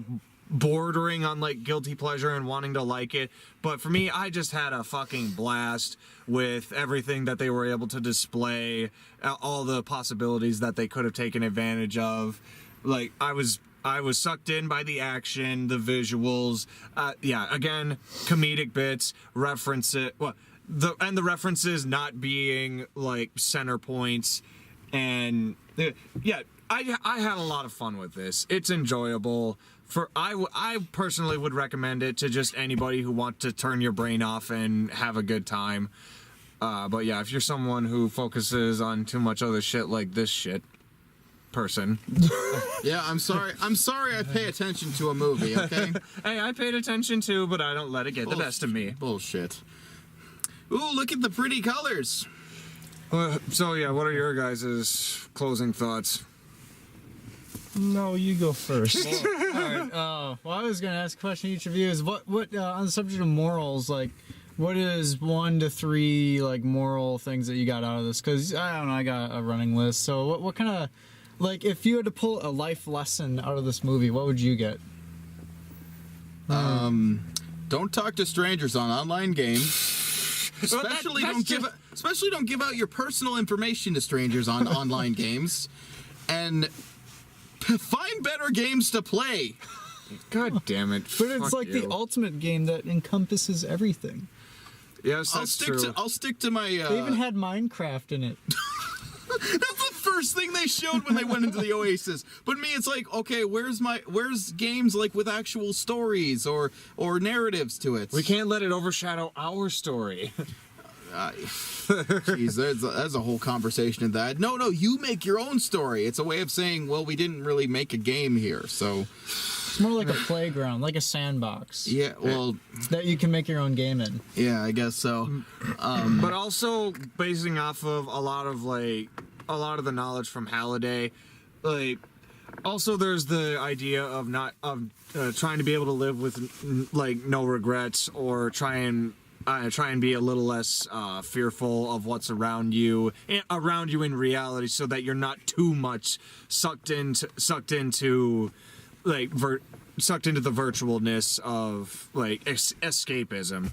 bordering on like guilty pleasure and wanting to like it, but for me, I just had a fucking blast with everything that they were able to display, all the possibilities that they could have taken advantage of. Like I was sucked in by the action, the visuals, again, comedic bits, the references not being like center points, and I had a lot of fun with this. It's enjoyable. I personally would recommend it to just anybody who wants to turn your brain off and have a good time. But yeah, if you're someone who focuses on too much other shit like this shit person. Yeah, I'm sorry I pay attention to a movie, okay? Hey, I paid attention too, but I don't let it get the best of me. Bullshit. Ooh, look at the pretty colors. So yeah, what are your guys' closing thoughts? No, you go first. All right. Well, I was gonna ask a question to each of you. Is what on the subject of morals, like, what is 1 to 3 like moral things that you got out of this? Because I don't know, I got a running list. So what kind of, like, if you had to pull a life lesson out of this movie, what would you get? Don't talk to strangers on online games. Especially that's especially don't give out your personal information to strangers on online games, and find better games to play. God damn it! But it's Fuck like you. the ultimate game that encompasses everything. Yes, that's true. I'll stick to my. They even had Minecraft in it. That's the first thing they showed when they went into the Oasis. But me, it's like, okay, where's games like with actual stories or narratives to it? We can't let it overshadow our story. Jeez, there's a whole conversation in that. No, you make your own story. It's a way of saying, well, we didn't really make a game here, so. It's more like a playground, like a sandbox. Yeah, well, That you can make your own game in. yeah, I guess so. But also basing off of a lot of the knowledge from Halliday, like also there's the idea of trying to be able to live with like no regrets, or try and be a little less fearful of what's around you in reality, so that you're not too much sucked into the virtualness of like escapism.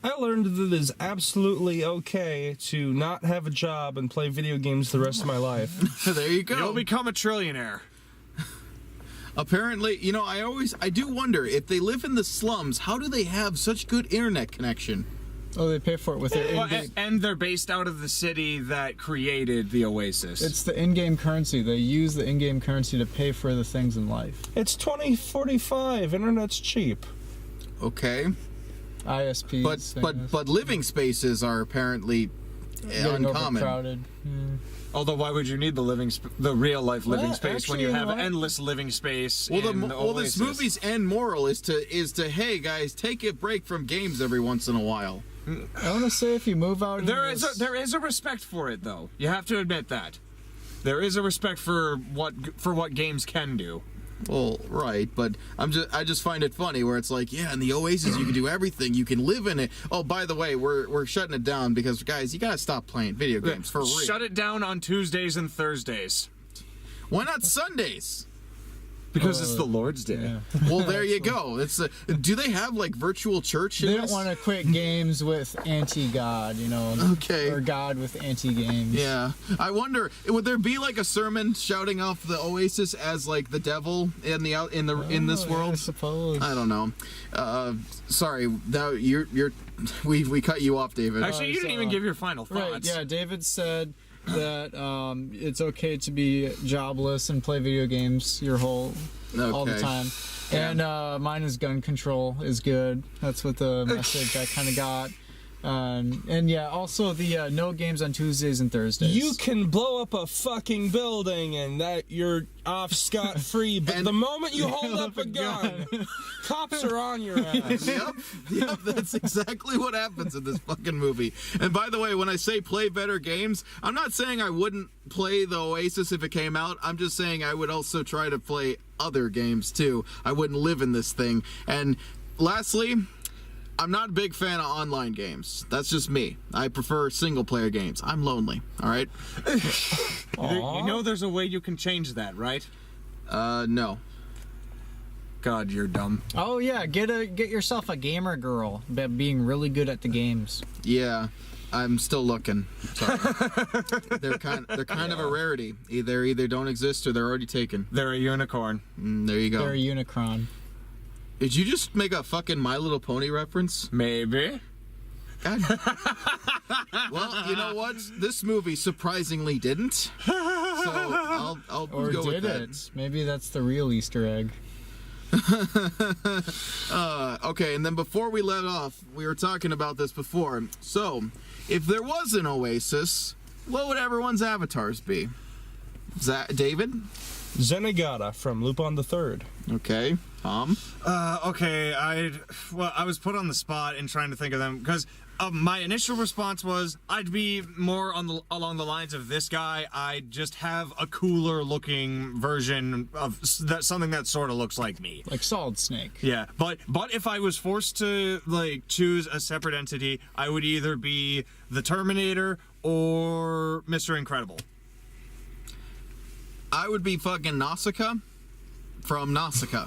I learned that it is absolutely okay to not have a job and play video games the rest of my life. There you go. You'll become a trillionaire. Apparently, I do wonder if they live in the slums, how do they have such good internet connection? Oh, they pay for it with their Well, in-game. and they're based out of the city that created the Oasis. It's the in-game currency. They use the in-game currency to pay for the things in life. It's 2045. Internet's cheap. Okay, ISPs. but living spaces are apparently getting uncommon. overcrowded. Although, why would you need the real life living Well, space when actually, you you have know what? endless living space? Well, in this Oasis? movie's end moral is to hey guys, take a break from games every once in a while. I want to say if you move out, There into is there is a respect for it, though. You have to admit that there is a respect for what games can do. Well, right, but I just find it funny where it's like, yeah, in the Oasis you can do everything, you can live in it. Oh, by the way, we're shutting it down because guys, you gotta stop playing video games for real. Shut it down on Tuesdays and Thursdays Why not Sundays? because it's the Lord's Day. Yeah. Well, there you go. Do they have like virtual church? In They don't this? want to quit games with anti-God, Okay. or God with anti-games. Yeah, I wonder, would there be like a sermon shouting off the Oasis as like the devil in this Oh, world? I suppose. I don't know. Sorry, that we cut you off, David. Actually, you didn't even give your final thoughts. Right, yeah, David said that it's okay to be jobless and play video games all the Okay. time. And mine is gun control is good. That's what the message I kind of got. And yeah, also the no games on Tuesdays and Thursdays. You can blow up a fucking building and that you're off scot-free, but the moment you hold up a gun, cops are on your ass. Yep, that's exactly what happens in this fucking movie. And by the way, when I say play better games, I'm not saying I wouldn't play the Oasis if it came out. I'm just saying I would also try to play other games too. I wouldn't live in this thing. And lastly, I'm not a big fan of online games. That's just me. I prefer single player games. I'm lonely, all right? You know there's a way you can change that, right? No. God, you're dumb. Oh yeah, get yourself a gamer girl by being really good at the games. Yeah, I'm still looking. Sorry. They're kind of a rarity. Either don't exist or they're already taken. They're a unicorn. There you go. They're a Unicron. Did you just make a fucking My Little Pony reference? Maybe. God. Well, you know what? This movie surprisingly didn't. So I'll Or go with did that. it? Maybe that's the real Easter egg. Okay, and then before we let off, we were talking about this before. So, if there was an Oasis, what would everyone's avatars be? David? Zenigata from Lupin the Third. Okay. Tom? Okay, I was put on the spot in trying to think of them because my initial response was I'd be more along the lines of this guy. I'd just have a cooler looking version of something that sort of looks like me. Like Solid Snake. Yeah, but if I was forced to like choose a separate entity, I would either be the Terminator or Mr. Incredible. I would be fucking Nausicaa from Nausicaa.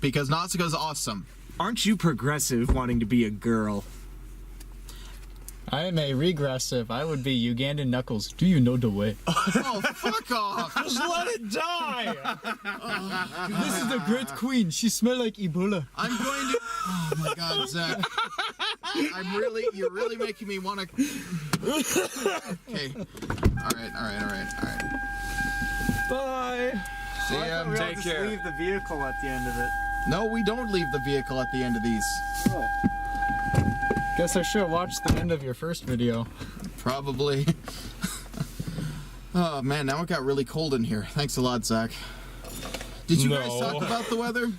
Because Nausicaa's awesome. Aren't you progressive wanting to be a girl? I am a regressive. I would be Ugandan Knuckles. Do you know the way? Oh, fuck off! Just let it die. This is the Great Queen. She smells like Ebola. I'm going to. Oh my God, Zach! You're really making me want to. Okay. All right. Bye. See ya. We all Take just care. leave the vehicle at the end of it. No, we don't leave the vehicle at the end of these. Guess I should have watched the end of your first video. Probably. Oh man, now it got really cold in here. Thanks a lot, Zach. Did you guys No. talk about the weather?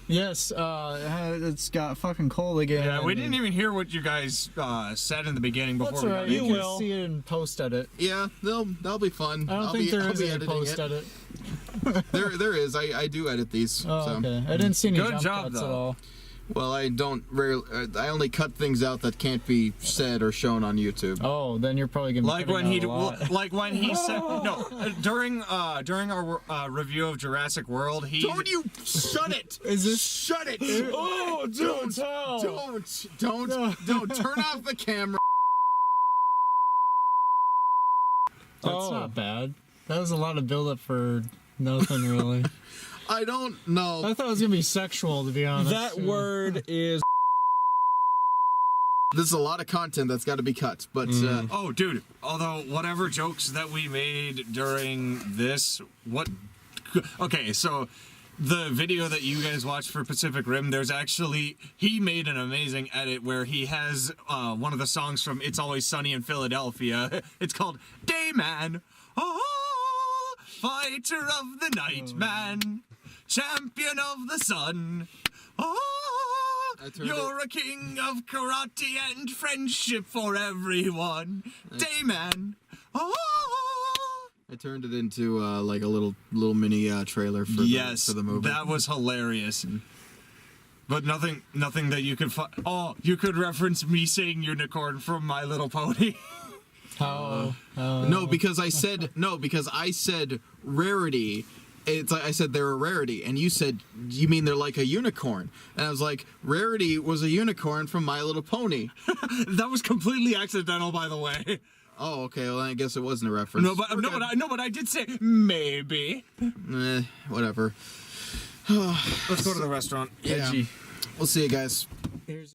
Yes, it's got fucking cold again. Yeah, we didn't even hear what you guys said in the beginning before That's we alright. got You in. can will. see it in post edit. Yeah, that'll be fun. I don't I'll think be, there I'll is be a editing post it. edit. There is. I do edit these. Oh, so. okay. I didn't see any Good jump job, cuts at though. all. Well, I don't rarely. I only cut things out that can't be said or shown on YouTube. Oh, then you're probably gonna be Like when he, cutting out a lot. like when he said no during our review of Jurassic World. He Don't you shut it! Is this- shut it? Oh, don't tell. Don't turn off the camera. That's Oh. not bad. That was a lot of buildup for nothing really. I don't know. I thought it was gonna be sexual, to be honest. That word is. This is a lot of content that's got to be cut, but Oh, dude. Although whatever jokes that we made during this, Okay, so the video that you guys watched for Pacific Rim, he made an amazing edit where he has one of the songs from It's Always Sunny in Philadelphia. It's called Dayman. Oh, fighter of the night man, champion of the sun. Oh, I turned you're a king of karate and friendship for everyone. Dayman. Oh. I turned it into like a little mini trailer for the movie. That was hilarious. But nothing that you could find. Oh, you could reference me saying unicorn from My Little Pony. How? No, because I said rarity. It's like I said they're a rarity, and you said you mean they're like a unicorn, and I was like, Rarity was a unicorn from My Little Pony. That was completely accidental, by the way. Oh, okay. Well, I guess it wasn't a reference. But I did say maybe. Whatever. Let's go to the restaurant. Yeah. We'll see you guys.